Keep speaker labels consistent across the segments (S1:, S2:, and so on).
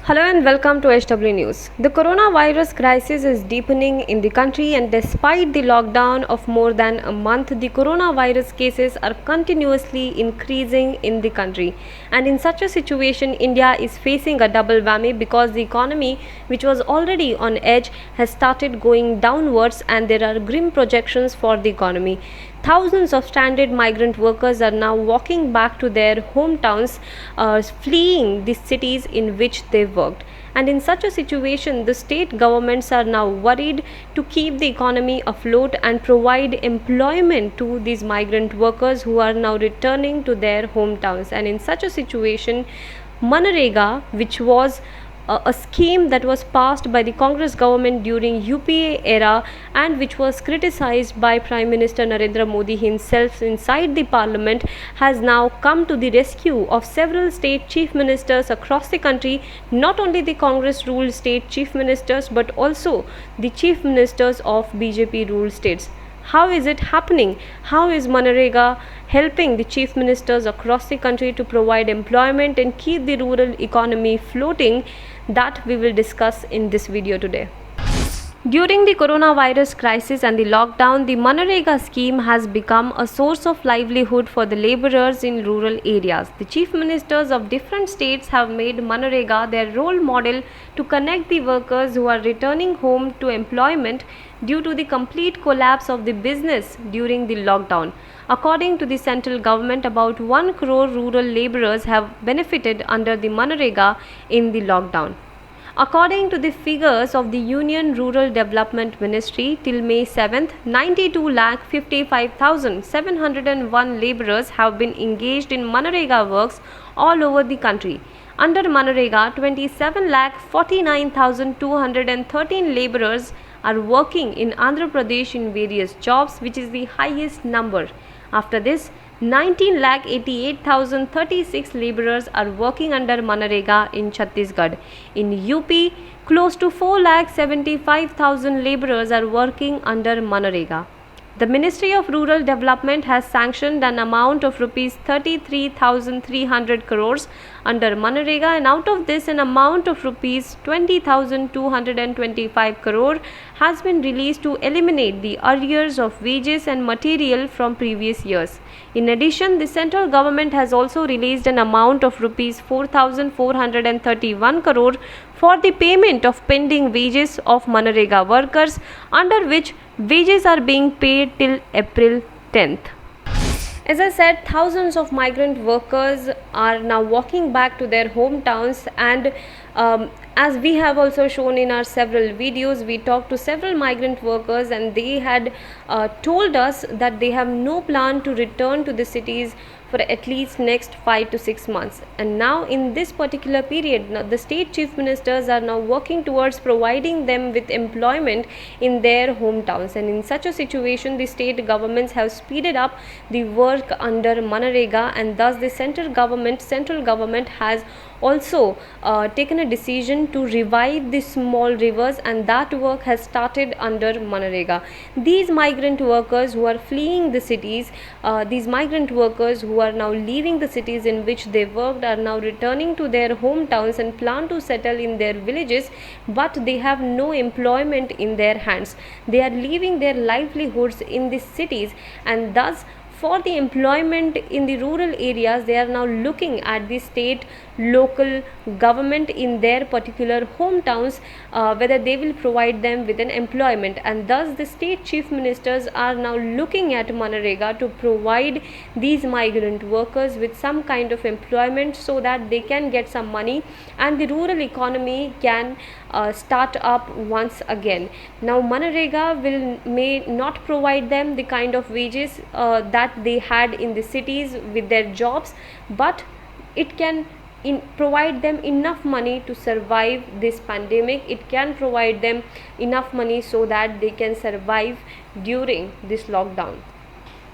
S1: Hello and welcome to HW News. The coronavirus crisis is deepening in the country, and despite the lockdown of more than a month, the coronavirus cases are continuously increasing in the country. And in such a situation, India is facing a double whammy because the economy, which was already on edge, has started going downwards, and there are grim projections for the economy. Thousands of stranded migrant workers are now walking back to their hometowns, fleeing the cities in which they worked. And in such a situation, the state governments are now worried to keep the economy afloat and provide employment to these migrant workers who are now returning to their hometowns. And in such a situation, Manrega, which was a scheme that was passed by the Congress government during UPA era and which was criticized by Prime Minister Narendra Modi himself inside the parliament, has now come to the rescue of several state chief ministers across the country, not only the Congress ruled state chief ministers but also the chief ministers of BJP ruled states. How is it happening? How is Manrega helping the chief ministers across the country to provide employment and keep the rural economy floating? That we will discuss in this video today. During the coronavirus crisis and the lockdown, the Manrega scheme has become a source of livelihood for the laborers in rural areas. The chief ministers of different states have made Manrega their role model to connect the workers who are returning home to employment due to the complete collapse of the business during the lockdown. According to the central government, about 1 crore rural laborers have benefited under the Manrega in the lockdown. According to the figures of the Union Rural Development Ministry, till May 7th, 92,55,701 laborers have been engaged in Manrega works all over the country. Under Manrega, 27,49,213 laborers are working in Andhra Pradesh in various jobs, which is the highest number. After this, 19,88,036 laborers are working under Manrega in Chhattisgarh. In UP, close to 4,75,000 laborers are working under Manrega. The Ministry of Rural Development has sanctioned an amount of rupees 33,300 crores under Manrega, and out of this an amount of rupees 20,225 crore has been released to eliminate the arrears of wages and material from previous years. In addition, the central government has also released an amount of rupees 4,431 crore for the payment of pending wages of Manrega workers, under which wages are being paid till April 10th. As I said, thousands of migrant workers are now walking back to their hometowns, and as we have also shown in our several videos, we talked to several migrant workers and they had told us that they have no plan to return to the cities for at least next 5 to 6 months. And now in this particular period, the state chief ministers are now working towards providing them with employment in their hometowns. And in such a situation, the state governments have speeded up the work under Manrega, and thus the central government has also taken a decision to revive the small rivers, and that work has started under Manrega. These migrant workers who are fleeing the cities, these migrant workers who are now leaving the cities in which they worked, are now returning to their hometowns and plan to settle in their villages, but they have no employment in their hands. They are leaving their livelihoods in the cities, and thus for the employment in the rural areas, they are now looking at the state local government in their particular hometowns, whether they will provide them with an employment. And thus the state chief ministers are now looking at Manrega to provide these migrant workers with some kind of employment so that they can get some money and the rural economy can start up once again. Now Manrega may not provide them the kind of wages that they had in the cities with their jobs, but it can provide them enough money to survive this pandemic. It can provide them enough money so that they can survive during this lockdown.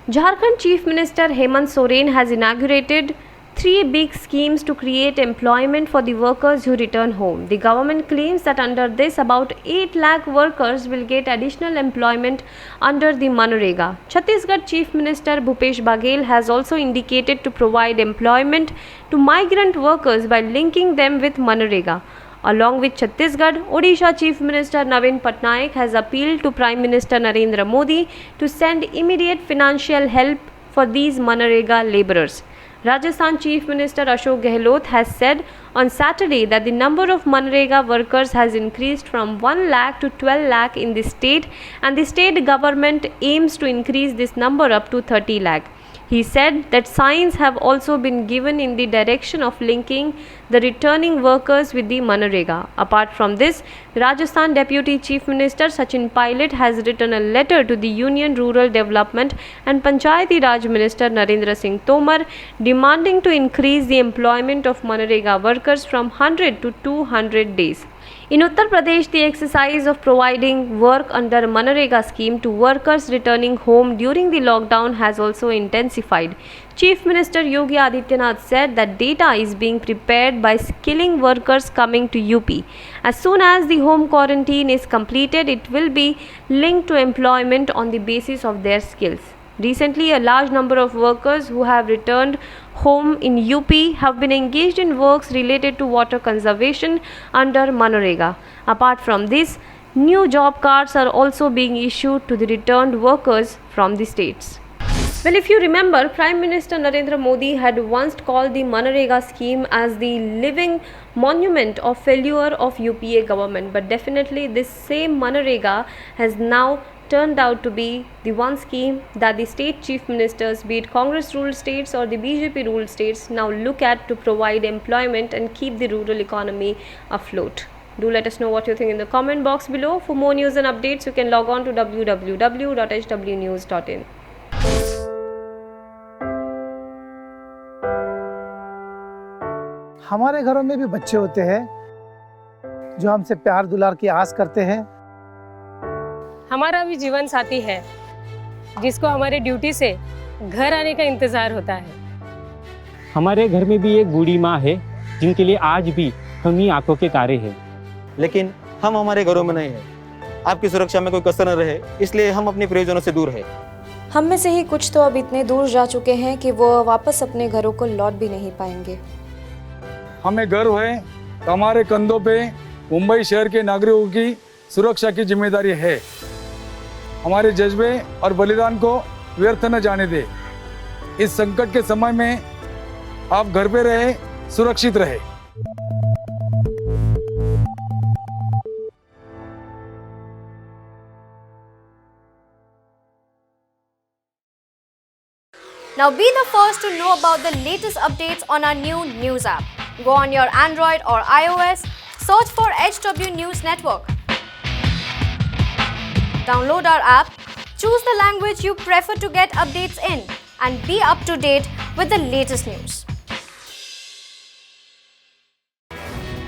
S1: Jharkhand Chief Minister Hemant Soren has inaugurated 3 big schemes to create employment for the workers who return home. The government claims that under this, about 8 lakh workers will get additional employment under the Manrega. Chhattisgarh Chief Minister Bhupesh Baghel has also indicated to provide employment to migrant workers by linking them with Manrega. Along with Chhattisgarh, Odisha Chief Minister Navin Patnaik has appealed to Prime Minister Narendra Modi to send immediate financial help for these Manrega labourers. Rajasthan Chief Minister Ashok Gehlot has said on Saturday that the number of Manrega workers has increased from 1 lakh to 12 lakh in the state, and the state government aims to increase this number up to 30 lakh. He said that signs have also been given in the direction of linking the returning workers with the Manrega. Apart from this, Rajasthan Deputy Chief Minister Sachin Pilot has written a letter to the Union Rural Development and Panchayati Raj Minister Narendra Singh Tomar demanding to increase the employment of Manrega workers from 100 to 200 days. In Uttar Pradesh, the exercise of providing work under Manrega scheme to workers returning home during the lockdown has also intensified. Chief Minister Yogi Adityanath said that data is being prepared by skilling workers coming to UP. As soon as the home quarantine is completed, it will be linked to employment on the basis of their skills. Recently, a large number of workers who have returned home in UP have been engaged in works related to water conservation under Manrega. Apart from this, new job cards are also being issued to the returned workers from the states. Well, if you remember, Prime Minister Narendra Modi had once called the Manrega scheme as the living monument of failure of UPA government, but definitely this same Manrega has now turned out to be the one scheme that the state chief ministers, be it Congress ruled states or the BJP ruled states, now look at to provide employment and keep the rural economy afloat. Do let us know what you think in the comment box below. For more news and updates, you can log on to www.hwnews.in.
S2: हमारे घरों में भी बच्चे होते हैं जो हमसे प्यार दुलार की आस करते हैं।
S3: हमारा भी जीवन साथी है जिसको हमारे ड्यूटी से घर आने का इंतजार होता है।
S4: हमारे घर में भी एक बूढ़ी माँ है जिनके लिए आज भी हम ही आंखों के तारे हैं।
S5: लेकिन हम हमारे घरों में नहीं हैं। आपकी सुरक्षा में कोई कसर न रहे, इसलिए हम अपने प्रियजनों से दूर हैं।
S6: हम में से ही कुछ तो अब इतने दूर जा चुके हैं कि वो वापस अपने घरों को लौट भी नहीं पाएंगे।
S7: हमें गर्व है कि हमारे कंधों पे मुंबई शहर के नागरिकों की सुरक्षा की जिम्मेदारी है। हमारे जज्बे और बलिदान को व्यर्थ न जाने दे। इस संकट के समय में आप घर पे रहे, सुरक्षित रहे।
S8: Now be the first to know about the latest updates on our new news app. Go on your Android or iOS, search for HW News Network. Download our app, choose the language you prefer to get updates in, and be up to date with the latest news.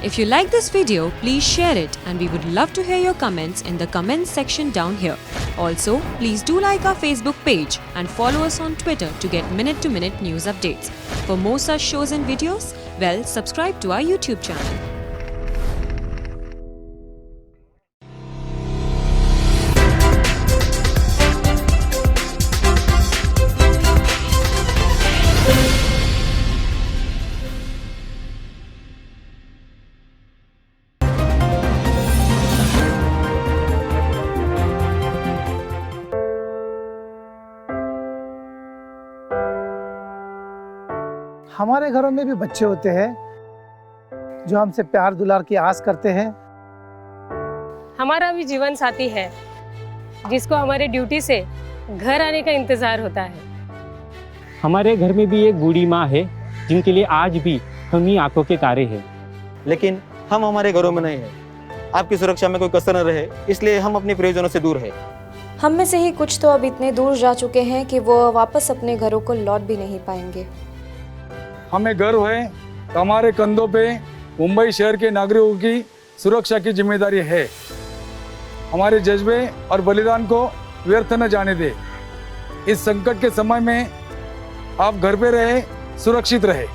S9: If you like this video, please share it, and we would love to hear your comments in the comments section down here. Also, please do like our Facebook page and follow us on Twitter to get minute-to-minute news updates. For more such shows and videos, well, subscribe to our YouTube channel.
S2: हमारे घरों में भी बच्चे होते हैं जो हमसे प्यार दुलार की आस करते हैं।
S3: हमारा भी जीवन साथी है जिसको हमारे ड्यूटी से घर आने का इंतजार होता है।
S4: हमारे घर में भी एक बूढ़ी माँ है जिनके लिए आज भी हम ही आंखों के तारे हैं।
S5: लेकिन हम हमारे घरों में नहीं हैं। आपकी सुरक्षा में कोई कसर न रहे, इसलिए हम अपने प्रियजनों से दूर हैं।
S6: हम में से ही कुछ तो अब इतने दूर जा चुके हैं कि वो वापस अपने घरों को लौट भी नहीं पाएंगे।
S7: हमें गर्व है कि हमारे कंधों पे मुंबई शहर के नागरिकों की सुरक्षा की जिम्मेदारी है। हमारे जज्बे और बलिदान को व्यर्थ न जाने दे। इस संकट के समय में आप घर पे रहे, सुरक्षित रहे।